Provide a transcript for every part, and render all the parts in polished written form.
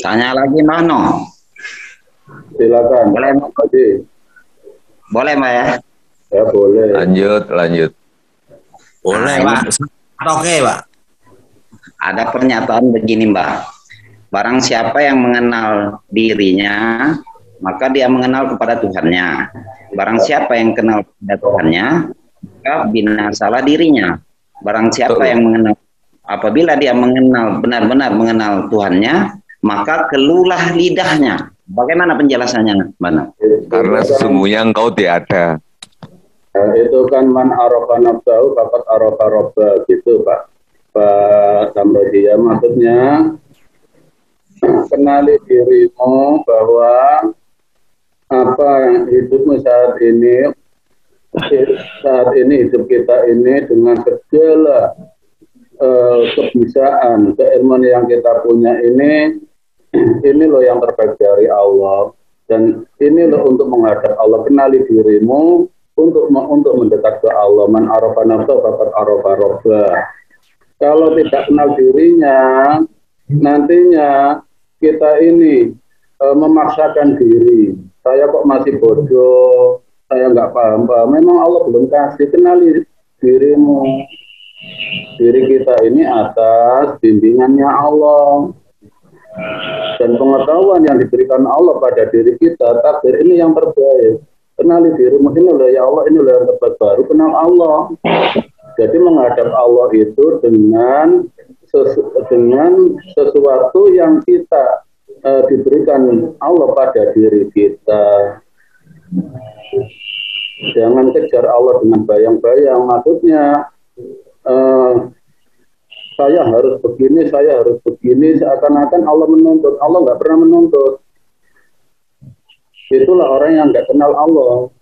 Tanya lagi Mano. Silakan. Boleh, boleh Mbak ya? Ya boleh. Lanjut. Boleh Pak. Oke Pak. Ada pernyataan begini Mbak. Barang siapa yang mengenal dirinya, maka dia mengenal kepada Tuhannya. Barang siapa yang kenal kepada Tuhannya, maka binasalah dirinya. Barang siapa yang mengenal, apabila dia mengenal, benar-benar mengenal Tuhannya, maka keluhlah lidahnya. Bagaimana penjelasannya, Mbak? Karena sesungguhnya engkau tiada. Nah, itu kan man arafa nafsahu faqad arafa rabba gitu Pak Sambadia. Maksudnya kenali dirimu bahwa apa yang hidupmu saat ini hidup kita ini dengan segala kebisaan, keilmuan yang kita punya ini loh yang terbaik dari Allah, dan ini loh untuk menghadap Allah. Kenali dirimu untuk mendekat ke Allah. Man arafa nafsahu faqad arafa rabba. Kalau tidak kenal dirinya, nantinya kita ini memaksakan diri. Saya kok masih bodoh, saya nggak paham. Memang Allah belum kasih. Kenali dirimu. Diri kita ini atas bimbingannya Allah. Dan pengetahuan yang diberikan Allah pada diri kita, takdir ini yang terbaik. Kenali dirimu, ini loh ya Allah, ini loh yang terbaik. Baru kenal Allah. Jadi menghadap Allah itu dengan sesuatu yang kita diberikan Allah pada diri kita. Jangan kejar Allah dengan bayang-bayang. Maksudnya saya harus begini, seakan-akan Allah menuntut. Allah nggak pernah menuntut. Itulah orang yang nggak kenal Allah.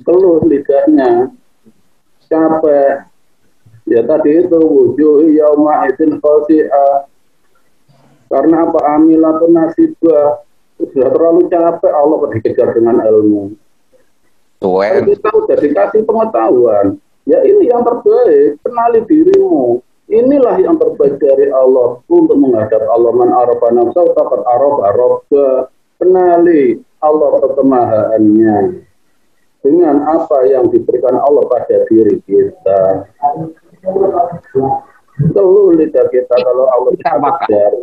Keluh lidahnya, capek. Ya tadi itu wujuh yauma idzin khasi'ah. Karena apa? Amilatun nasibah. Sudah terlalu capek, Allah dikejar dengan ilmu. Kita sudah dikasih pengetahuan. Ya ini yang terbaik. Kenali dirimu. Inilah yang terbaik dari Allah untuk menghadap Allah. Man arafa nafsahu faqad arafa rabba. Kenali Allah kekemahaannya dengan apa yang diberikan Allah pada diri kita. Keluh lidah kita kalau Allah kejar,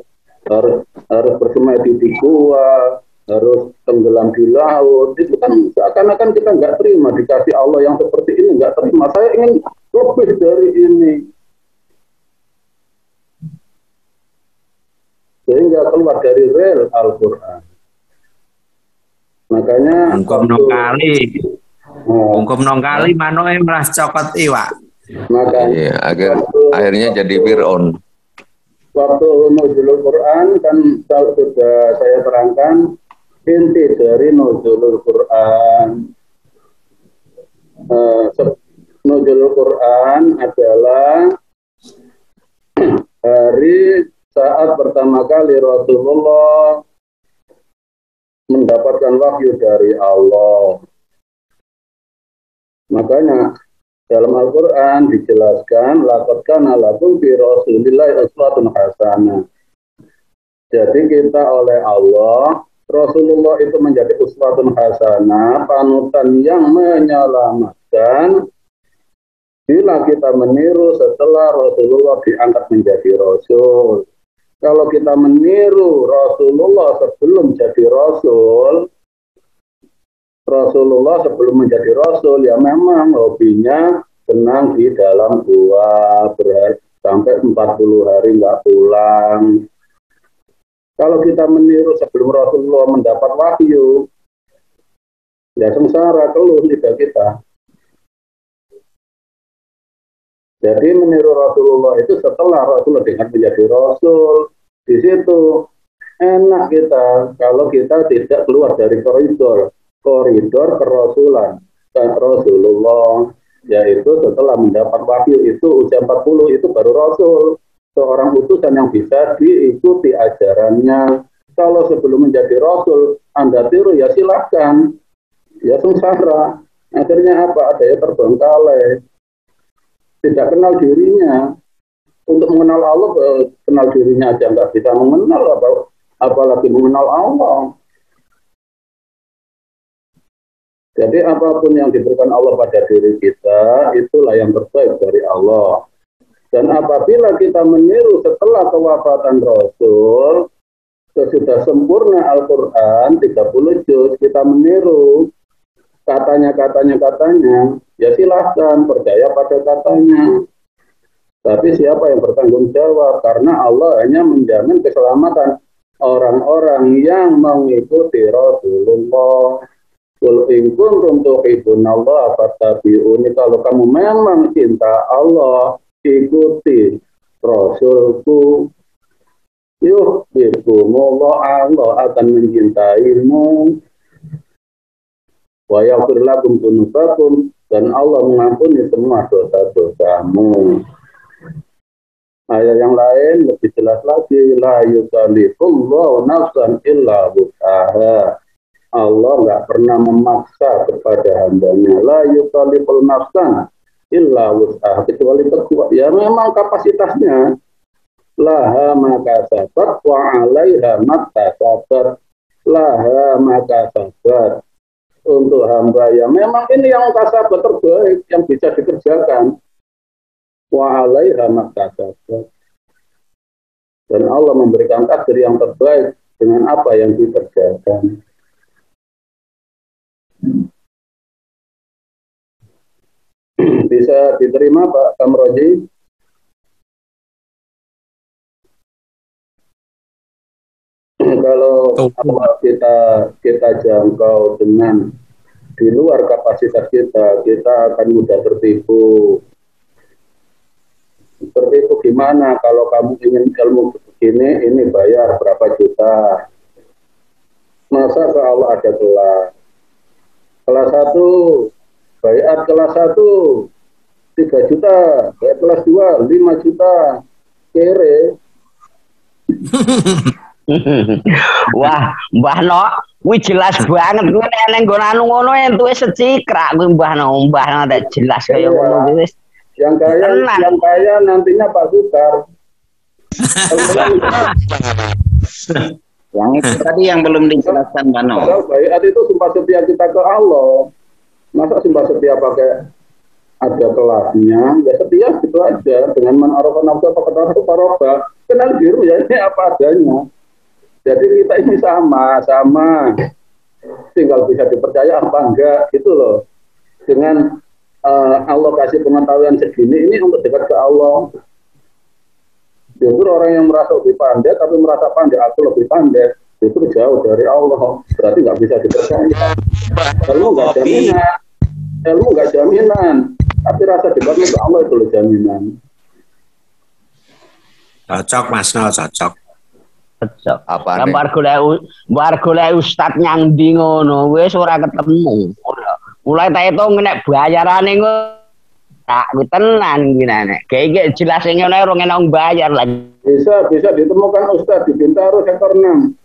harus bersemedi di gua, harus tenggelam di laut. Itu kan seakan-akan kita nggak terima dikasih Allah yang seperti ini, nggak terima. Saya ingin lebih dari ini. Sehingga keluar dari rel Al-Quran. Makanya Ungkum nongkali mano meras cokot iwak. Makanya akhirnya jadi Fir'aun. Waktu nuzulul Quran kan sudah saya terangkan inti dari nuzulul Quran. Nuzulul Quran adalah hari saat pertama kali Rasulullah mendapatkan wahyu dari Allah. Makanya dalam Al-Quran dijelaskan laqad kana lakum fi Rasulillahi uswatun hasanah. Jadi kita oleh Allah, Rasulullah itu menjadi uswatun hasanah, panutan yang menyelamatkan bila kita meniru setelah Rasulullah diangkat menjadi Rasul. Kalau kita meniru Rasulullah sebelum jadi Rasul, Rasulullah sebelum menjadi Rasul, ya memang hobinya senang di dalam gua, sampai 40 hari nggak pulang. Kalau kita meniru sebelum Rasulullah mendapat wahyu, ya sengsara, keluh lidah kita. Jadi meniru Rasulullah itu setelah Rasulullah dengan menjadi Rasul. Di situ enak kita kalau kita tidak keluar dari koridor kerasulan dan Rasulullah, yaitu setelah mendapat wahyu itu usia 40 itu baru Rasul, seorang utusan yang bisa diikuti ajarannya. Kalau sebelum menjadi Rasul Anda tiru, ya silahkan, ya sengsara. Akhirnya apa? Ada yang terbengkalai, tidak kenal dirinya. Untuk mengenal Allah, kenal dirinya aja nggak bisa mengenal, apalagi mengenal Allah. Jadi apapun yang diberikan Allah pada diri kita, itulah yang terbaik dari Allah. Dan apabila kita meniru setelah kewafatan Rasul, sesudah sempurna Al-Quran, 30 juz, kita meniru katanya, ya silahkan percaya pada katanya. Tapi siapa yang bertanggung jawab? Karena Allah hanya menjamin keselamatan orang-orang yang mengikuti Rasulullah. Qul in kuntum tuhibbunallaha fattabi'uni. Kalau kamu memang cinta Allah, ikuti Rasulku. Yuhibbukumullah, Allah akan mencintaimu. Wa yaghfir lakum dzunubakum, dan Allah mengampuni semua dosa-dosamu. Ayat yang lain lebih jelas lagi, la yukallifullahu nafsan illa wus'aha. Allah nggak pernah memaksa kepada hambanya. La yukalliful nafsan illa wus'aha, kecuali ya memang kapasitasnya. Laha maka sabat wa 'alaiha maktasabat. Laha maka sabat. Untuk hamba yang memang ini yang kasabat terbaik yang bisa dikerjakan. Wa 'alaiha maktasabat. Dan Allah memberikan takdir yang terbaik dengan apa yang dikerjakan. Bisa diterima Pak Kamroji? Kalau kita jangkau dengan di luar kapasitas kita akan mudah tertipu. Tertipu gimana? Kalau kamu ingin ilmu begini, ini bayar berapa juta? Masa ke Allah ada kelas 1, bayar kelas 1 3 juta, bayar kelas 2 5 juta, kere. Wah, Mbah No, kuwi jelas banget kuwi nek nggon anu ngono entuke secikrak kuwi Mbah No ndak jelas kaya ngono wis. Yang kaya nantinya Pak Sukar. Yang itu tadi yang belum dijelaskan Bano. Kalau bayat itu sumpah setia kita ke Allah. Masa sumpah setia pakai ada kelasnya? Ya setia gitu aja. Dengan man arafa nafsa faqad arafa. Kenal diri ya ini apa adanya. Jadi kita ini sama. Tinggal bisa dipercaya apa enggak gitu loh. Dengan Allah kasih pengetahuan segini ini untuk dekat ke Allah. Justru orang yang merasa lebih pandai tapi merasa pandai aku lebih pandai itu jauh dari Allah, berarti nggak bisa dipercaya. Ilmu nggak jaminan, tapi rasa dekatnya ke Allah itu loh jaminan. Cocok Mas No, cocok. Apa Bar golek ustaz nyang ndi ngono wis ora ketemu. Mulai tak hitung nek bayarane ngono tak tenan iki nek. Kayak jelas ngene ora enak bayar lagi. Bisa ditemukan ustaz di Bintaro sektor 6.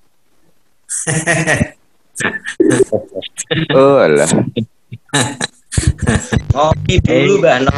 Oh lah. Kopi dulu, Mbak No.